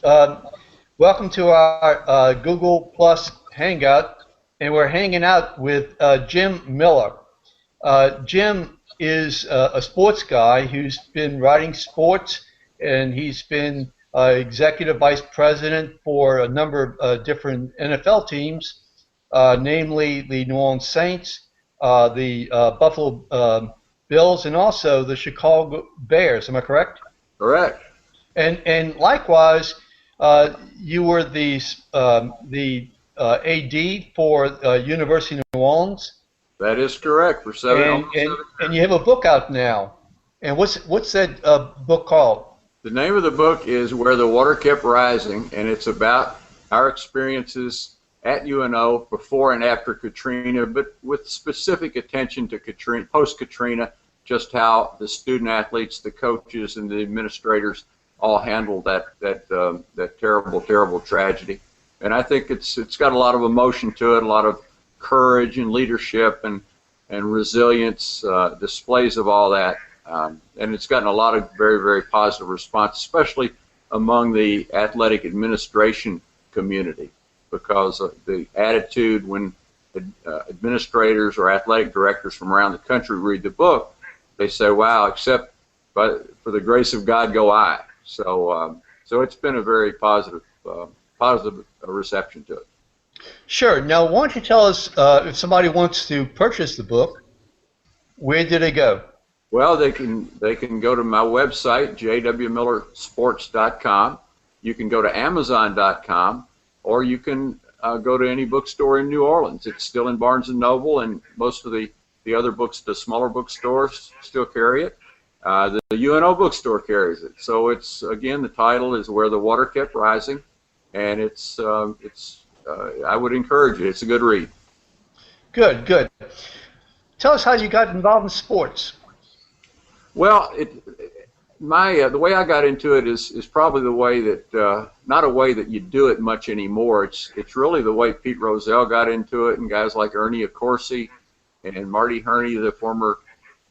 Welcome to our Google Plus Hangout, and we're hanging out with Jim Miller. Jim is a sports guy who's been writing sports, and he's been executive vice president for a number of different NFL teams, namely the New Orleans Saints, the Buffalo Bills, and also the Chicago Bears. Am I correct? Correct. And likewise, you were the AD for University of New Orleans. That is correct. For seven. And you have a book out now. And what's that book called? The name of the book is Where the Water Kept Rising, and it's about our experiences at UNO before and after Katrina, but with specific attention to Katrina, post-Katrina, just how the student athletes, the coaches, and the administrators all handled that terrible tragedy. And I think it's got a lot of emotion to it, a lot of courage and leadership and resilience, displays of all that. And it's gotten a lot of very positive response, especially among the athletic administration community, because of the attitude when administrators or athletic directors from around the country read the book, they say, wow, except for the grace of God go I. So it's been a very positive reception to it. Sure. Now, why don't you tell us if somebody wants to purchase the book, where do they go? Well, they can go to my website, jwmillersports.com. You can go to amazon.com, or you can go to any bookstore in New Orleans. It's still in Barnes & Noble, and most of the other books, the smaller bookstores, still carry it. The UNO bookstore carries it. So it's, again, the title is Where the Water Kept Rising, and it's I would encourage it. It's a good read. Good. Tell us how you got involved in sports. Well, the way I got into it is probably the way that not a way that you do it much anymore. It's really the way Pete Rozelle got into it, and guys like Ernie Accorsi and Marty Herney, the former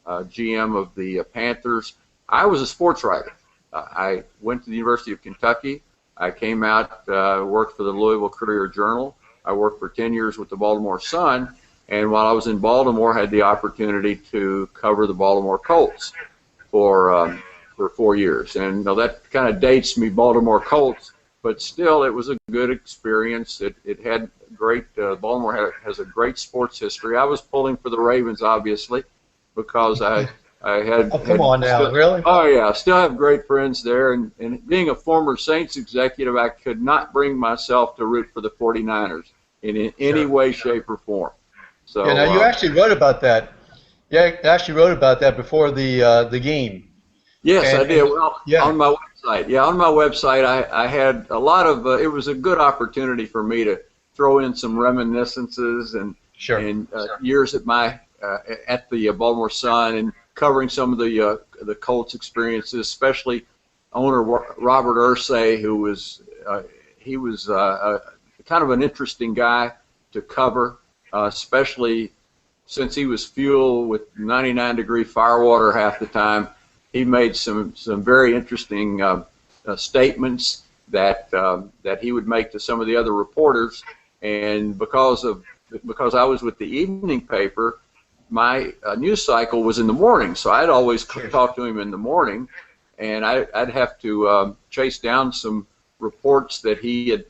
GM of the Panthers. I was a sports writer. I went to the University of Kentucky. I came out, worked for the Louisville Courier-Journal. I worked for 10 years with the Baltimore Sun, and while I was in Baltimore, had the opportunity to cover the Baltimore Colts for 4 years. And that kind of dates me, Baltimore Colts, but still it was a good experience. It had great, Baltimore has a great sports history. I was pulling for the Ravens, obviously, because I had... Oh, come on now, really? Oh, yeah. I still have great friends there. And being a former Saints executive, I could not bring myself to root for the 49ers in any way, shape, or form. So, yeah, now you actually wrote about that. Yeah, actually wrote about that before the game. Yes, I did. Well, yeah. On my website. Yeah, on my website, I had a lot of. It was a good opportunity for me to throw in some reminiscences and years at the Baltimore Sun and covering some of the Colts experiences, especially owner Robert Irsay, who was kind of an interesting guy to cover, especially since he was fueled with 99-degree firewater half the time. He made some very interesting statements that he would make to some of the other reporters, and because I was with the evening paper, my news cycle was in the morning, so I'd always talk to him in the morning, and I'd have to chase down some reports that he had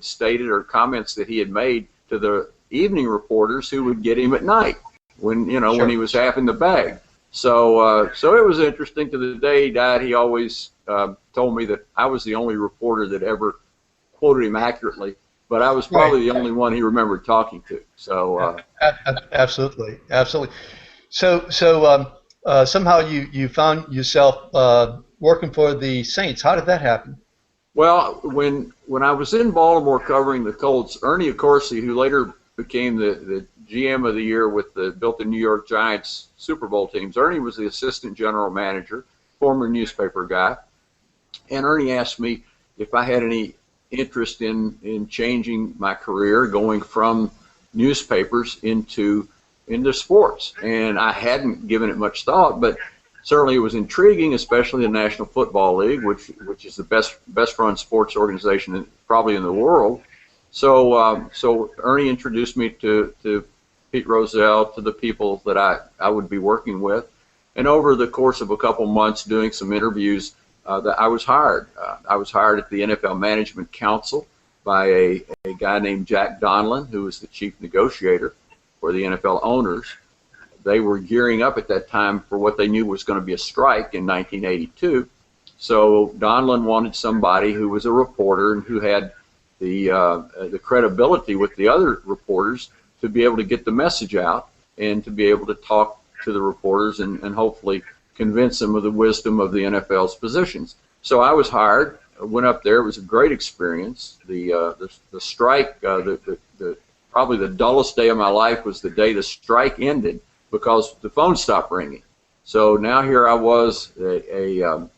stated or comments that he had made to the evening reporters who would get him at night when when he was half in the bag. So it was interesting. To the day he died, he always told me that I was the only reporter that ever quoted him accurately, but I was probably the only one he remembered talking to. So absolutely. So somehow you found yourself working for the Saints. How did that happen? Well, when I was in Baltimore covering the Colts, Ernie Accorsi, who later became the GM of the year built the New York Giants Super Bowl teams. Ernie was the assistant general manager, former newspaper guy, and Ernie asked me if I had any interest in changing my career, going from newspapers into sports, and I hadn't given it much thought, but certainly it was intriguing, especially the National Football League, which is the best run sports organization probably in the world. So Ernie introduced me to Pete Rozelle, to the people that I would be working with, and over the course of a couple months doing some interviews, that I was hired. I was hired at the NFL Management Council by a guy named Jack Donlin, who was the chief negotiator for the NFL owners. They were gearing up at that time for what they knew was going to be a strike in 1982. So Donlin wanted somebody who was a reporter and who had the credibility with the other reporters to be able to get the message out and to be able to talk to the reporters and hopefully convince them of the wisdom of the NFL's positions. So I was hired, went up there. It was a great experience. The strike, probably the dullest day of my life was the day the strike ended because the phone stopped ringing. So now here I was, a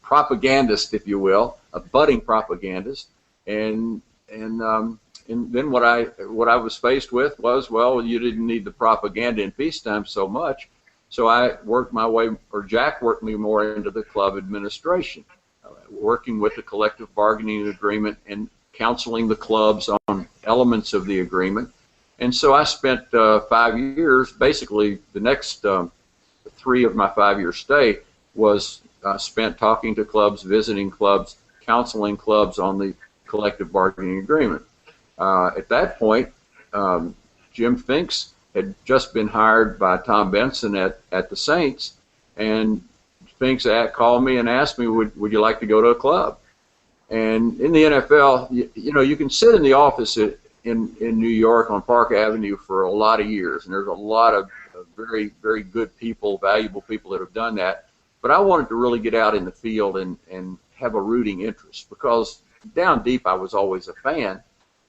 propagandist, if you will, a budding propagandist, and then what I was faced with was, well, you didn't need the propaganda in peacetime so much. So I worked my way, or Jack worked me more into the club administration, working with the collective bargaining agreement and counseling the clubs on elements of the agreement. And so I spent 5 years, basically the next 3 of my 5-year stay was spent talking to clubs, visiting clubs, counseling clubs on the collective bargaining agreement. At that point, Jim Finks had just been hired by Tom Benson at the Saints, and Finks called me and asked me, would you like to go to a club? And in the NFL, you know, you can sit in the office in New York on Park Avenue for a lot of years, and there's a lot of very, very good people, valuable people that have done that. But I wanted to really get out in the field and have a rooting interest, because down deep I was always a fan.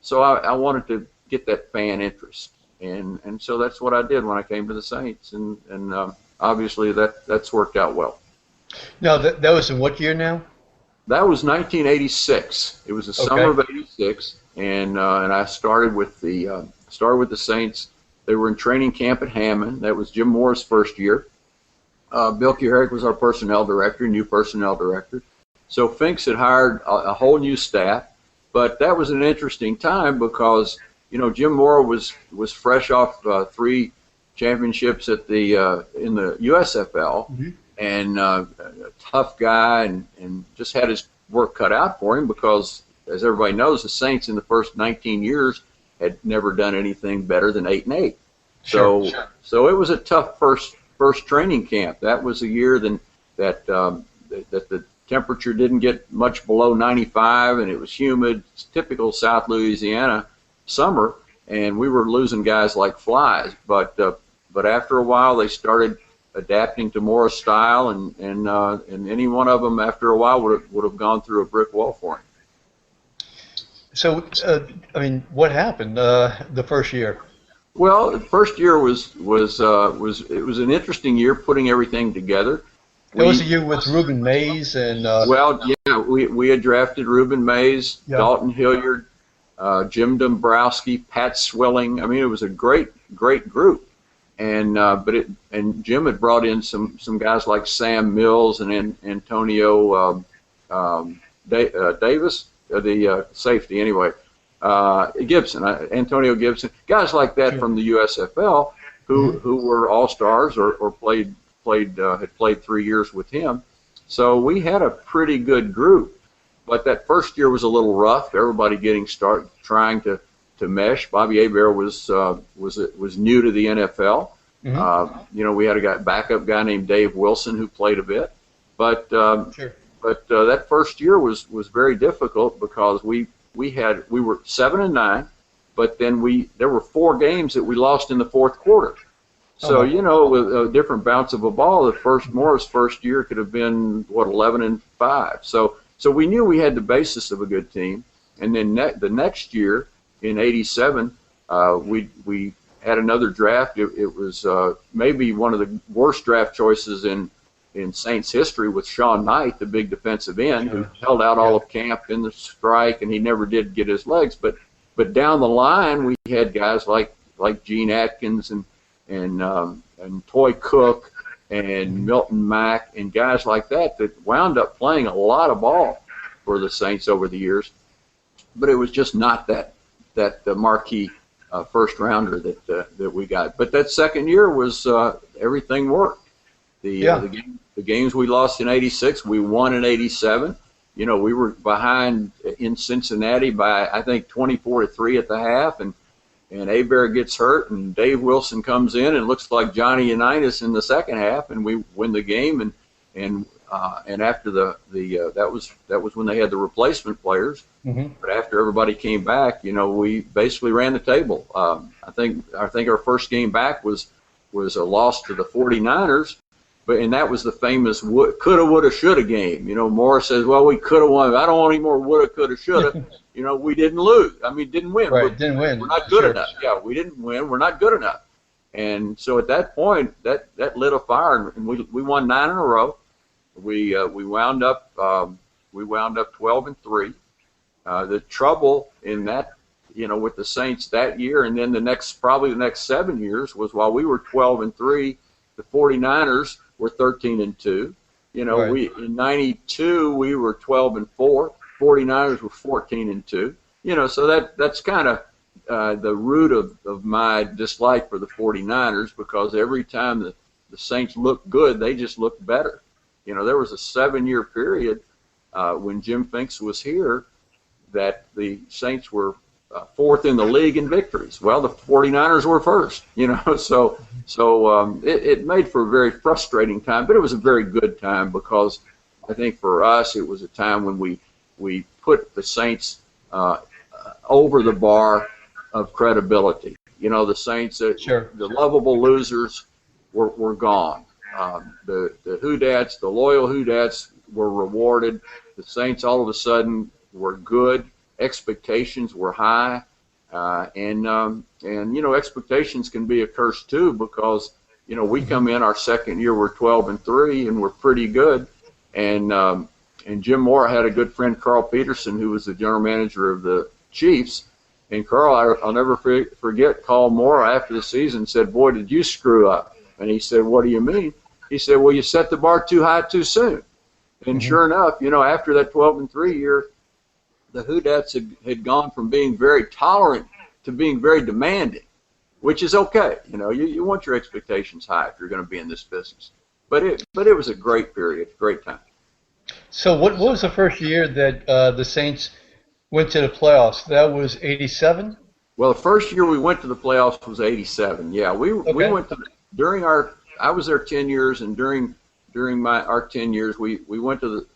So I wanted to get that fan interest. And so that's what I did when I came to the Saints, and obviously that's worked out well. Now, that was in what year now? That was 1986. It was the summer of '86, and I started with the Saints. They were in training camp at Hammond. That was Jim Mora's first year. Bill Kuharich was our personnel director, new personnel director. So Finks had hired a whole new staff, but that was an interesting time because, you know, Jim Mora was fresh off 3 championships at in the USFL, mm-hmm. and a tough guy, and just had his work cut out for him because, as everybody knows, the Saints in the first 19 years had never done anything better than 8-8. Sure. So it was a tough first training camp. That was a year that the temperature didn't get much below 95, and it was humid. It's typical South Louisiana summer, and we were losing guys like flies. But after a while, they started adapting to Mora's style, and any one of them after a while would have gone through a brick wall for him. So, I mean, what happened the first year? Well, the first year was an interesting year putting everything together. That was a year with Reuben Mays and. Well, yeah, we had drafted Reuben Mays, yeah. Dalton Hilliard, Jim Dombrowski, Pat Swilling. I mean, it was a great group, and Jim had brought in some guys like Sam Mills and Antonio Davis, the safety anyway, Gibson, Antonio Gibson, guys like that from the USFL who were all stars or had played 3 years with him. So we had a pretty good group. But that first year was a little rough. Everybody trying to mesh. Bobby Hebert was new to the NFL. Mm-hmm. You know, we had a backup guy named Dave Wilson who played a bit. But that first year was very difficult because we were 7-9, but then there were 4 games that we lost in the fourth quarter. So, you know, with a different bounce of a ball, Mora's first year could have been 11-5. So we knew we had the basis of a good team, and then the next year in '87, we had another draft. It was maybe one of the worst draft choices in Saints history with Sean Knight, the big defensive end, who held out all of camp in the strike, and he never did get his legs. But down the line, we had guys like Gene Atkins and Toy Cook and Milton Mack and guys like that wound up playing a lot of ball for the Saints over the years. But it was just not that marquee first rounder that we got. But that second year was everything worked. The games we lost in '86, we won in '87. You know, we were behind in Cincinnati by, I think, 24-3 at the half, and Hebert gets hurt, and Dave Wilson comes in and looks like Johnny Unitas in the second half, and we win the game. And after that was when they had the replacement players. Mm-hmm. But after everybody came back, you know, we basically ran the table. I think our first game back was a loss to the 49ers. And that was the famous coulda, woulda, shoulda game. You know, Morris says, well, we could have won. I don't want any more woulda, coulda, shoulda. You know, we didn't lose. I mean, didn't win. Right, didn't win. We're not good enough. Yeah, we didn't win. We're not good enough. And so at that point, that lit a fire, and we won 9 in a row. We wound up 12-3. The trouble in that, you know, with the Saints that year, and then probably the next 7 years, was while we were 12-3, the 49ers were 13-2. You know, right. In '92 we were 12-4. 49ers were 14-2. You know, so that's kind of the root of my dislike for the 49ers, because every time the Saints looked good, they just looked better. You know, there was a 7-year period when Jim Finks was here that the Saints were fourth in the league in victories. Well, the 49ers were first, you know, so it made for a very frustrating time, but it was a very good time, because I think for us it was a time when we put the Saints over the bar of credibility. You know, the Saints, sure. The lovable losers were gone. The Whodats, the loyal Whodats were rewarded. The Saints all of a sudden were good. Expectations were high, and you know, expectations can be a curse too, because you know, we come in our second year, we're 12-3, and we're pretty good, and Jim Mora had a good friend, Carl Peterson, who was the general manager of the Chiefs, and Carl, I'll never forget, called Mora after the season and said, "Boy, did you screw up?" And he said, "What do you mean?" He said, "Well, you set the bar too high too soon." And sure enough, you know, after that 12-3 year, the Whodats had gone from being very tolerant to being very demanding, which is okay. You know, you want your expectations high if you're going to be in this business. But it was a great period, great time. So what was the first year that the Saints went to the playoffs? That was '87? Well, the first year we went to the playoffs was '87. Yeah, we went to I was there 10 years, and during our 10 years we went to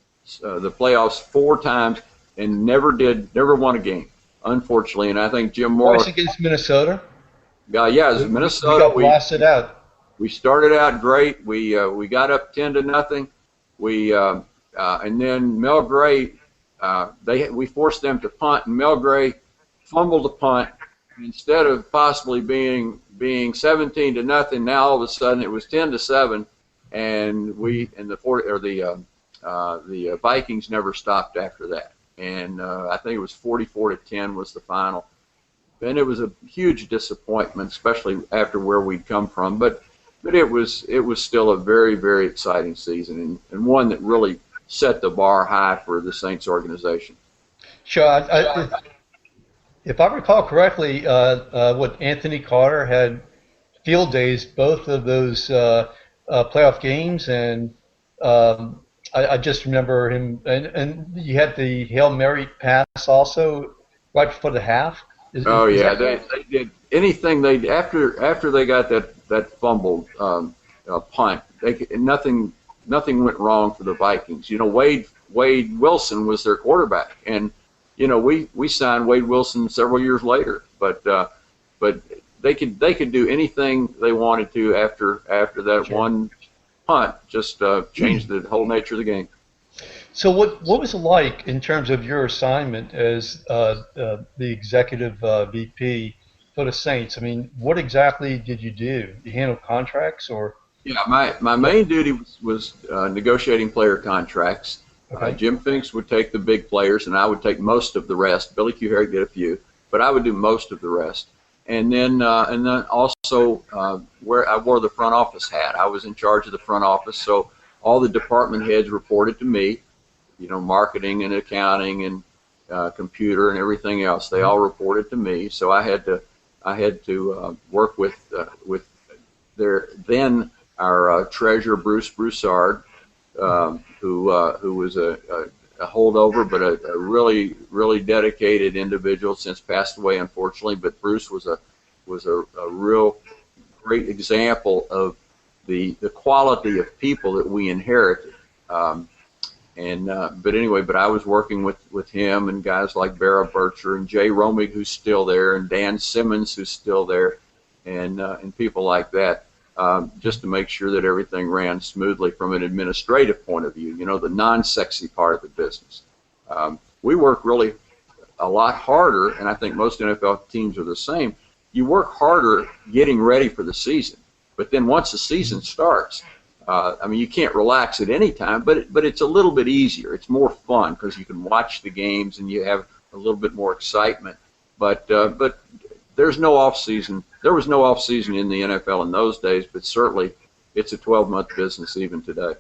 the playoffs 4 times. And never won a game, unfortunately. And I think Jim Mora. Twice against Minnesota? Yeah, it was Minnesota. We got blasted out. We started out great. We got up 10-0. And then Mel Gray, we forced them to punt, and Mel Gray fumbled the punt. Instead of possibly being 17-0, now all of a sudden it was 10-7, and the Vikings never stopped after that. And I think it was 44-10 was the final. And it was a huge disappointment, especially after where we'd come from. But it was still a very, very exciting season, and one that really set the bar high for the Saints organization. Sure. If I recall correctly, what Anthony Carter had field days both of those playoff games, and I just remember him, and you had the Hail Mary pass also right before the half. They did anything after they got that fumbled punt. Nothing went wrong for the Vikings. You know, Wade Wilson was their quarterback, and you know, we signed Wade Wilson several years later, but they could do anything they wanted to after that one punt, just changed the whole nature of the game. So what was it like in terms of your assignment as the executive VP for the Saints? I mean, what exactly did you do? You handle contracts, or? Yeah, my main duty was negotiating player contracts. Okay. Jim Finks would take the big players, and I would take most of the rest. Billy Q. Herrick did a few, but I would do most of the rest. And then also where I wore the front office hat. I was in charge of the front office, so all the department heads reported to me. You know, marketing and accounting and computer and everything else. They all reported to me. So I had to work with our treasurer Bruce Broussard, who was a holdover, but a really dedicated individual, since passed away unfortunately. But Bruce was a real great example of the quality of people that we inherited. But I was working with him and guys like Vera Bircher and Jay Romig, who's still there, and Dan Simmons, who's still there, and people like that, just to make sure that everything ran smoothly from an administrative point of view, you know, the non-sexy part of the business. We work really a lot harder, and I think most NFL teams are the same. You work harder getting ready for the season, but then once the season starts, I mean, you can't relax at any time, but it's a little bit easier. It's more fun because you can watch the games and you have a little bit more excitement. But there's no off season. There was no off season in the NFL in those days, but certainly it's a 12-month business even today.